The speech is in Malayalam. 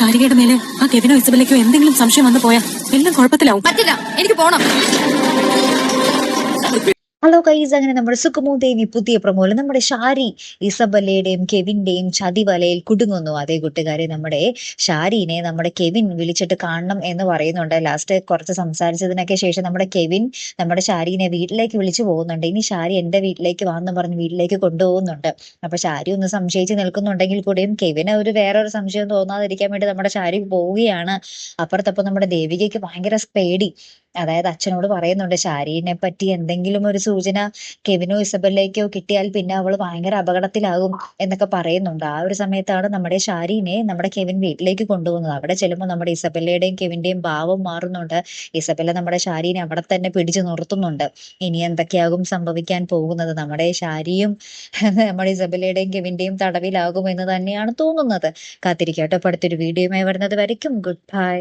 കാരികയുടെ മേലെ ആ കെവിനോ ഇസബലയ്ക്കോ എന്തെങ്കിലും സംശയം വന്നു പോയാ എല്ലാം കുഴപ്പത്തിലാവും. പറ്റില്ല, എനിക്ക് പോണം. ഹലോ ഗൈസ്, അങ്ങനെ നമ്മുടെ സുക്കുമു ദേവി പുതിയ പ്രമോല് നമ്മുടെ ഷാരി ഇസബല്ലയുടെയും കെവിന്റെയും ചതിവലയിൽ കുടുങ്ങുന്നു. അതേ കൂട്ടുകാരെ, നമ്മുടെ ഷാരിനെ നമ്മുടെ കെവിൻ വിളിച്ചിട്ട് കാണണം എന്ന് പറയുന്നുണ്ട്. ലാസ്റ്റ് കുറച്ച് സംസാരിച്ചതിനൊക്കെ ശേഷം നമ്മുടെ കെവിൻ നമ്മുടെ ഷാരിനെ വീട്ടിലേക്ക് വിളിച്ചു പോകുന്നുണ്ട്. ഇനി ഷാരി എന്റെ വീട്ടിലേക്ക് വാന്ന് പറഞ്ഞ് വീട്ടിലേക്ക് കൊണ്ടുപോകുന്നുണ്ട്. അപ്പൊ ഷാരി ഒന്ന് സംശയിച്ച് നിൽക്കുന്നുണ്ടെങ്കിൽ കൂടിയും കെവിന് വേറൊരു സംശയം തോന്നാതിരിക്കാൻ വേണ്ടി നമ്മുടെ ഷാരി പോവുകയാണ്. അപ്പുറത്തപ്പം നമ്മുടെ ദേവികയ്ക്ക് ഭയങ്കര പേടി. അതായത് അച്ഛനോട് പറയുന്നുണ്ട് ഷാരിനെ പറ്റി എന്തെങ്കിലും ഒരു സൂചന കെവിനോ ഇസബല്ലയ്ക്കോ കിട്ടിയാൽ പിന്നെ അവള് ഭയങ്കര അപകടത്തിലാകും എന്നൊക്കെ പറയുന്നുണ്ട്. ആ ഒരു സമയത്താണ് നമ്മുടെ ഷാരിനെ നമ്മുടെ കെവിൻ വീട്ടിലേക്ക് കൊണ്ടുപോകുന്നത്. അവിടെ ചെല്ലുമ്പോൾ നമ്മുടെ ഇസബല്ലയുടെയും കെവിന്റെയും ഭാവം മാറുന്നുണ്ട്. ഇസബല്ല നമ്മുടെ ഷാരിനെ അവിടെ തന്നെ പിടിച്ചു നിർത്തുന്നുണ്ട്. ഇനി എന്തൊക്കെയാകും സംഭവിക്കാൻ പോകുന്നത്? നമ്മുടെ ഷാരിയും നമ്മുടെ ഇസബല്ലയുടെയും കെവിന്റെയും തടവിലാകും എന്ന് തന്നെയാണ് തോന്നുന്നത്. കാത്തിരിക്കട്ടെ. അടുത്തൊരു വീഡിയോയുമായി വരുന്നത് വരയ്ക്കും ഗുഡ് ബൈ.